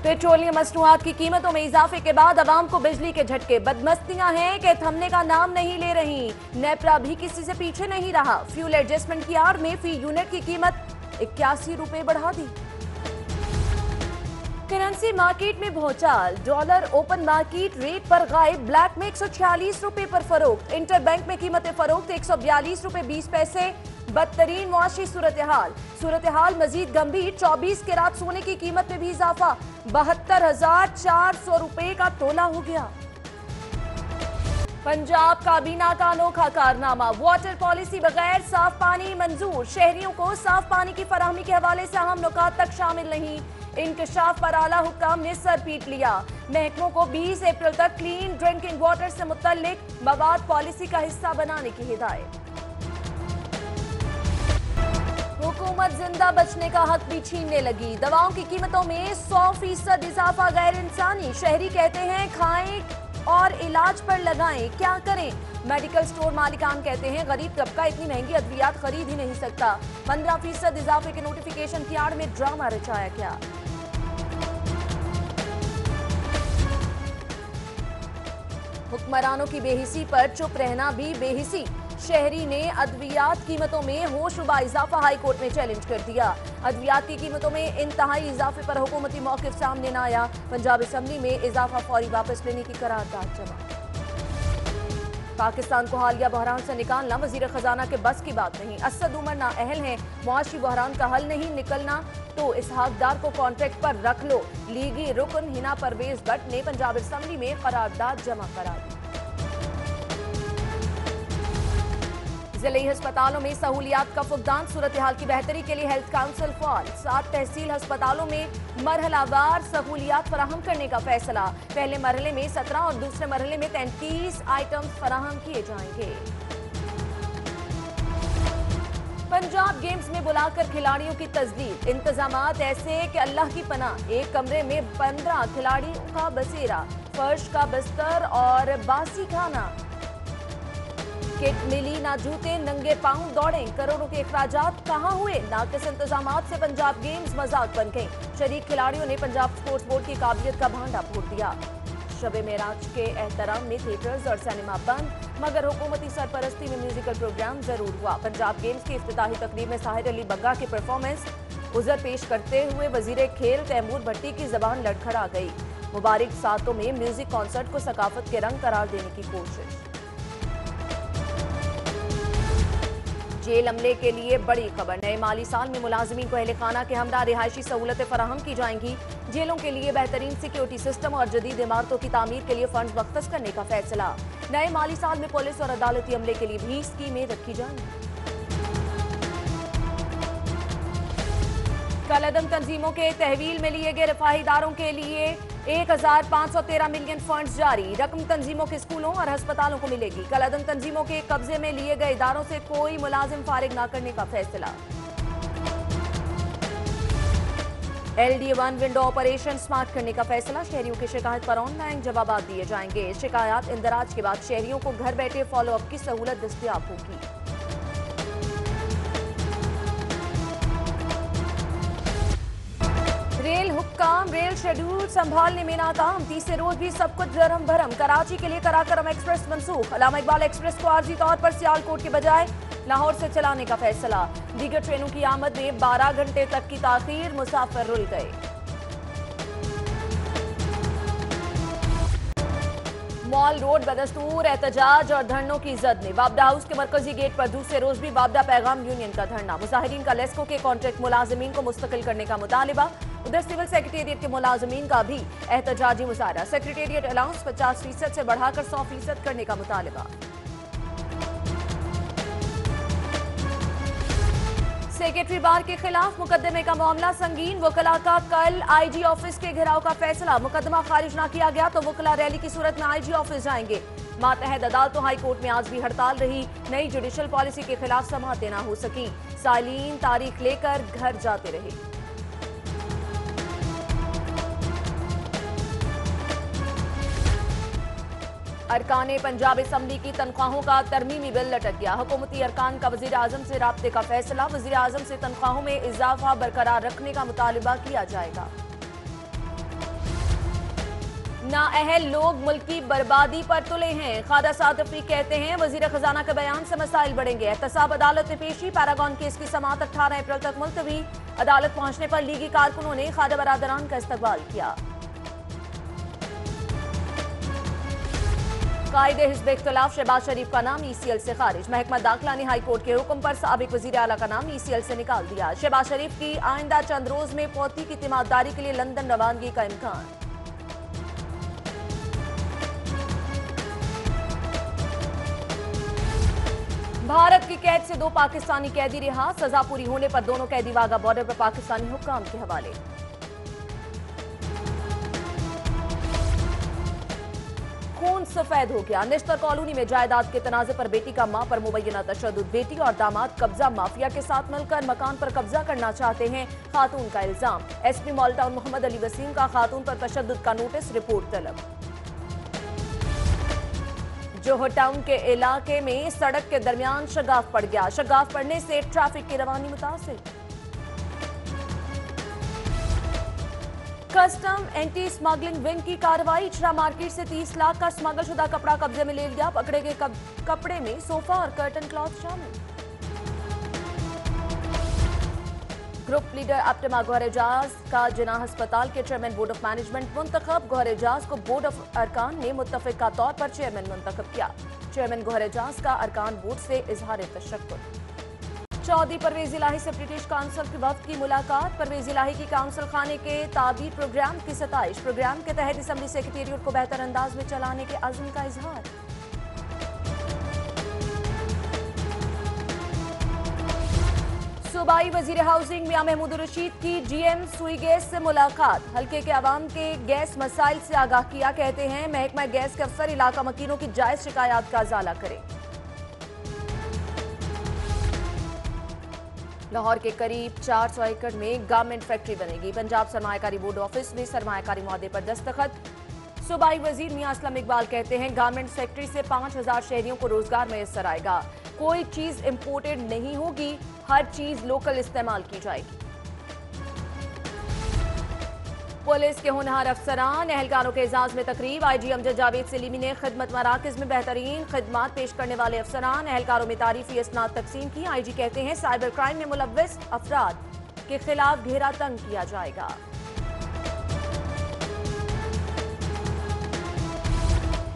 Petroleum मसनूआत की कीमतों में इजाफे के बाद अवाम को बिजली के झटके। बदमस्तियां हैं कि थमने का नाम नहीं ले रही। नेपरा भी किसी से पीछे नहीं रहा। फ्यूल एडजस्टमेंट की आड़ में फी यूनिट की कीमत 81 रुपए बढ़ा दी। करेंसी मार्केट में भौचाल। डॉलर ओपन मार्केट रेट पर गायब। ब्लैक में 146 रुपए पर फरोख्त। इंटरबैंक में कीमत फरोख्त 142 रुपए 20 पैसे। बदतरीन मुआशी सूरत हाल मजीद गंभीर। 24 कैरात सोने की कीमत में भी इजाफा। 72,400 रुपए का तोला हो गया। पंजाब काबीना का अनोखा कारनामा। वाटर पॉलिसी बगैर साफ पानी मंजूर। शहरियों को साफ पानी की फराहमी के हवाले से अहम नुकात तक शामिल नहीं। इंकशाफ पर आला हुक्काम ने सर पीट लिया। महकमों को 20 अप्रैल तक क्लीन ड्रिंकिंग वाटर से मुतल्लिक मवाद पॉलिसी का हिस्सा बनाने की हिदायत। हुकूमत जिंदा बचने का हक भी छीनने लगी। दवाओं की कीमतों में 100% इजाफा गैर इंसानी। शहरी कहते हैं खाएं और इलाज पर लगाएं, क्या करें। मेडिकल स्टोर मालिकान कहते हैं गरीब तबका इतनी महंगी अद्वियात खरीद ही नहीं सकता। 15% इजाफे के नोटिफिकेशन की आड़ में ड्रामा रचाया गया। हुक्मरानों की बेहिसी पर चुप रहना भी बेहिसी। शहरी ने अद्वियात कीमतों में होशरुबा इजाफा हाई कोर्ट में चैलेंज कर दिया। अद्वियात की कीमतों में इंतहाई इजाफे पर हुकूमती मौक़िफ़ सामने न आया। पंजाब असेंबली में इजाफा फौरी वापस लेने की करारदाद जमा। पाकिस्तान को हालिया बहरान से निकालना वजीर खजाना के बस की बात नहीं। असद उमर नाअहल हैं। मुआशी बहरान का हल नहीं निकलना तो इसहाक डार को कॉन्ट्रैक्ट पर रख लो। लीगी रुकन हिना परवेज भट्ट ने पंजाब असेंबली में करारदाद जमा करा दी। जिले अस्पतालों में सहूलियात का फुकदान। सूरत हाल की बेहतरी के लिए हेल्थ काउंसिल फाल। 7 तहसील अस्पतालों में मरहलावार सहूलियात फराहम करने का फैसला। पहले मरहले में 17 और दूसरे मरहले में 33 आइटम्स फराहम किए जाएंगे। पंजाब गेम्स में बुलाकर खिलाड़ियों की तस्दीक। इंतजामात ऐसे कि अल्लाह की पनाह। एक कमरे में 15 खिलाड़ियों का बसेरा, फर्श का बिस्तर और बासी खाना। किट मिली ना जूते, नंगे पांव दौड़े। करोड़ों के अखराजात कहां हुए। नाकिस इंतजामात से पंजाब गेम्स मजाक बन गए। शरीक खिलाड़ियों ने पंजाब स्पोर्ट्स बोर्ड की काबिलियत का भांडा फोड़ दिया। शबे मेराज के एहतराम में थिएटर्स और सिनेमा बंद, मगर हुकूमती सरपरस्ती में म्यूजिकल प्रोग्राम जरूर हुआ। पंजाब गेम्स की इफ्तिताही तकरीब में साहिर अली बग्गा की परफॉर्मेंस उज़र पेश करते हुए वजीर खेल तैमूर भट्टी की जबान लड़खड़ा गई। मुबारक सातों में म्यूजिक कॉन्सर्ट को सकाफत के रंग करार देने की कोशिश। जेल अमले के लिए बड़ी खबर। नए माली साल में मुलाजिमीन को अहले खाना के हमरा रिहायशी सहूलतें फराहम की जाएंगी। जेलों के लिए बेहतरीन सिक्योरिटी सिस्टम और जदीद इमारतों की तामीर के लिए फंड मख्तस करने का फैसला। नए माली साल में पुलिस और अदालती अमले के लिए भी स्कीमें रखी जाएंगी। कलअदम तंजीमों के तहवील में लिए गए रफाही इदारों के लिए 1,513 मिलियन फंड्स जारी। रकम तंजीमों के स्कूलों और अस्पतालों को मिलेगी। कलअदम तंजीमों के कब्जे में लिए गए इदारों से कोई मुलाजिम फारिग न करने का फैसला। LD1 विंडो ऑपरेशन स्मार्ट करने का फैसला। शहरियों की शिकायत पर ऑनलाइन जवाब दिए जाएंगे। शिकायत इंदराज के बाद शहरियों को घर बैठे फॉलोअप की सहूलत दस्तयाब होगी। रेल हुक्काम रेल शेड्यूल संभालने में नाकाम। तीसरे रोज भी सब कुछ दरम भरम। कराची के लिए कराकरम एक्सप्रेस मनसूख। अल्लामा इकबाल एक्सप्रेस को आर्जी तौर पर सियालकोट के बजाय लाहौर से चलाने का फैसला। दीगर ट्रेनों की आमद में 12 घंटे तक की ताखीर। मुसाफिर रुल गए। मॉल रोड बदस्तूर एहतजाज और धरनों की जद में। वापडा हाउस के मरकजी गेट पर दूसरे रोज भी वापडा पैगाम यूनियन का धरना। मुजाहिरीन का लेस्को के कॉन्ट्रैक्ट मुलाजिमीन को मुस्तकिल करने का मुतालिबा। उधर सिविल सेक्रेटेरिएट के मुलाजिमीन का भी एहतजाजी मुजाहरा। सेक्रेटेरिएट अलाउंस 50% से बढ़ाकर 100% करने का मुतालिबा। सेक्रेटरी बार के खिलाफ मुकदमे का मामला संगीन। वकला का कल IG ऑफिस के घेराव का फैसला। मुकदमा खारिज न किया गया तो वकला रैली की सूरत में IG ऑफिस जाएंगे। मातहत अदालतों हाई कोर्ट में आज भी हड़ताल रही। नई जुडिशल पॉलिसी के खिलाफ समाअतें न हो सकी। सालीन तारीख लेकर घर जाते रहे। अरकान पंजाब असम्बली की तनख्वाहों का तरमीमी बिल लटक गया। हुकूमती अरकान का वजीर आजम से राब्ते का फैसला। वजीर आजम से तनख्वाहों में इजाफा बरकरार रखने का मुतालिबा किया जाएगा। नाअहल लोग मुल्क की बर्बादी पर तुले हैं। ख्वाजा साद रफीक कहते हैं वजीर खजाना के बयान से मसाइल बढ़ेंगे। एहतसाब अदालत में पेशी, पैरागॉन केस की समाअत 18 अप्रैल तक मुलतवी। अदालत पहुंचने पर लीगी कारकुनों ने ख्वाजा बरादरान का इस्तकबाल किया। कायदे हिज़्ब इख्तिलाफ शहबाज शरीफ का नाम ECL से खारिज। महकमा दाखिला ने हाई कोर्ट के हुक्म पर साबिक वजीर आला का नाम ECL से निकाल दिया। शहबाज शरीफ की आइंदा चंद रोज में पोती की तीमारदारी के लिए लंदन रवानगी का इम्कान। भारत की कैद से 2 पाकिस्तानी कैदी रिहा। सजा पूरी होने पर दोनों कैदी वाघा बॉर्डर पर पाकिस्तानी हुक्काम के हवाले। खून सफेद हो गया। निश्तर कॉलोनी में जायदाद के तनाजे पर बेटी का मां पर मुबैना तशद्दुद। बेटी और दामाद कब्जा माफिया के साथ मिलकर मकान पर कब्जा करना चाहते हैं, खातून का इल्जाम। SP mall town Mohammad Ali Waseem का खातून पर तशद्दुद का नोटिस, रिपोर्ट तलब। जोहर टाउन के इलाके में सड़क के दरमियान शगाफ पड़ गया। शगाफ पड़ने से ट्रैफिक की रवानी मुतासिर। कस्टम एंटी स्मगलिंग विंग की कार्रवाई। इचरा मार्केट से 30 लाख का स्मगल शुदा कपड़ा कब्जे में ले लिया। पकड़े गए कपड़े में सोफा और कर्टन क्लॉथ शामिल। ग्रुप लीडर अपटमा गौहर एजाज का जिना अस्पताल के चेयरमैन बोर्ड ऑफ मैनेजमेंट मुंतखब। गौहर एजाज को बोर्ड ऑफ अरकान ने मुत्तफिका तौर पर चेयरमैन मुंतखब किया। चेयरमैन गौहर एजाज का अरकान बोर्ड से इजहार तशक्कुर। चौधरी परवेज इलाही से ब्रिटिश काउंसिल के वफ्द की मुलाकात। परवेज इलाही की काउंसिल खाने के ताबीर प्रोग्राम की सताइश। प्रोग्राम के तहत असम्बली सेक्रेटेरिएट को बेहतर अंदाज में चलाने के अज़्म का इजहार। सूबाई वजीर हाउसिंग मियां महमूद रशीद की GM सुई गैस से मुलाकात। हल्के के अवाम के गैस मसाइल से आगाह किया। कहते हैं महकमा गैस के अफसर इलाका मकीनों की जायज शिकायत का इजाला करें। लाहौर के करीब 400 एकड़ में गारमेंट फैक्ट्री बनेगी। पंजाब सरमायाकारी बोर्ड ऑफिस में सरमायाकारी मुआहदे पर दस्तखत। सूबाई वजीर मियां असलम इकबाल कहते हैं गारमेंट फैक्ट्री से 5000 शहरियों को रोजगार मैसर आएगा। कोई चीज इंपोर्टेड नहीं होगी, हर चीज लोकल इस्तेमाल की जाएगी। पुलिस के होनहार अफसरान एहलकारों के एजाज में तकरीब। IG अमजद जावेद सलीमी ने खिदमत मराकज में बेहतरीन खिदमात पेश करने वाले अफसरान एहलकारों में तारीफी इसनाद तकसीम की। IG कहते हैं साइबर क्राइम में मुलव्विस अफराद के खिलाफ घेरा तंग किया जाएगा।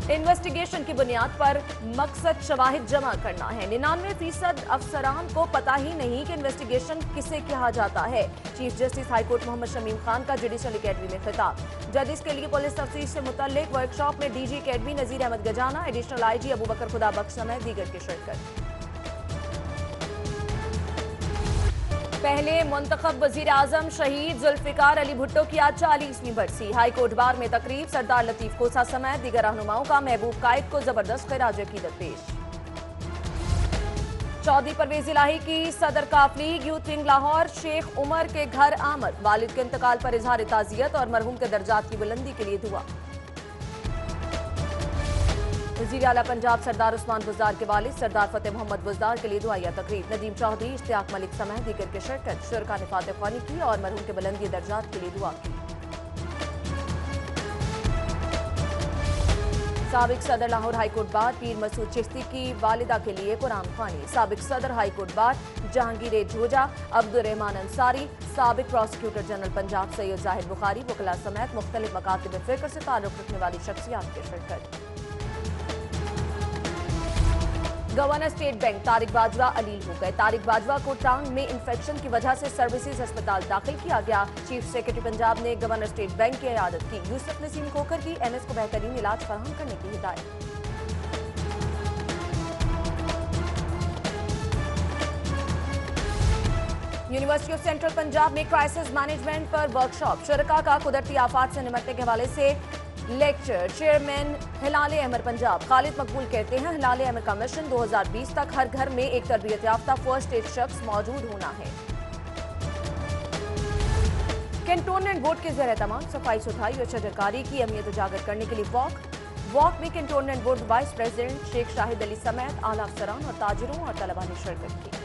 इन्वेस्टिगेशन की बुनियाद पर मकसद शवाहिद जमा करना है। 99% अफसरान को पता ही नहीं कि इन्वेस्टिगेशन किसे कहा जाता है। Chief justice high court Mohammad Shamim Khan का जुडिशल अकेडमी में खिताब। जजेस के लिए पुलिस तफ्तीश से मुतल्लिक वर्कशॉप में DG academy Nazir Ahmad गजाना, additional IG Abu बकर खुदा बख्श समेत दीगर की शिरकत। पहले मुंतखब वजीर आजम शहीद जुल्फिकार अली भुट्टो की आज 40वीं बरसी। हाईकोर्ट बार में तकरीब। सरदार लतीफ कोसा समेत दीगर रहनुमाओं का महबूब कायद को जबरदस्त खिराज अकीदत पेश। चौधरी परवेज इलाही की सदर काफ league youth wing Lahore Sheikh Umar के घर आमद। वालिद के इंतकाल पर इजहार ताजियत और मरहूम के दर्जात की बुलंदी के लिए दुआ। वज़ीर आला पंजाब सरदार उस्मान बुज़दार के वालिद सरदार फतेह मोहम्मद बुज़दार के लिए दुआया तकरीब। नदीम चौधरी, इश्तियाक मलिक समेत दीगर की शिरकत। शुरका ने फातिह ख्वानी की और मरहूम के बुलंदी दर्जात के लिए दुआ की। साबिक सदर लाहौर हाईकोर्ट बार पीर मसूद चिश्ती की वालिदा के लिए कुरान ख्वानी। साबिक सदर हाईकोर्ट बार जहांगीर झोजा, अब्दुर्रहमान अंसारी, साबिक प्रोसिक्यूटर जनरल पंजाब सैयद जाहिद बुखारी, वकला समेत मुख्तलिफ मकातिब फ़िक्र से ताल्लुक़ रखने वाली शख्सियात की शिरकत। Governor state bank Tariq Bajwa अलील हो गए। तारिक बाजवा को टांग में इंफेक्शन की वजह से सर्विसेज अस्पताल दाखिल किया गया। चीफ सेक्रेटरी पंजाब ने गवर्नर स्टेट बैंक की इयादत की। यूसुफ नसीम खोखर की MS को बेहतरीन इलाज फराहम करने की हिदायत। यूनिवर्सिटी ऑफ सेंट्रल पंजाब में क्राइसिस मैनेजमेंट पर वर्कशॉप। शुरका का कुदरती आफात से निपटने के हवाले से लेक्चर। चेयरमैन हिलाले अहमर पंजाब खालिद मकबूल कहते हैं हिलाले अहमर का मिशन 2020 तक हर घर में एक तरबियत याफ्ता फर्स्ट एड शख्स मौजूद होना है। कैंटोनमेंट बोर्ड के ज़ेर तमाम सफाई सुथराई और शजरकारी की अहमियत उजागर करने के लिए वॉक में cantonment board vice president Sheikh Shahid Ali समेत आला अफसरान और ताजिरों और तलबा ने शिरकत की।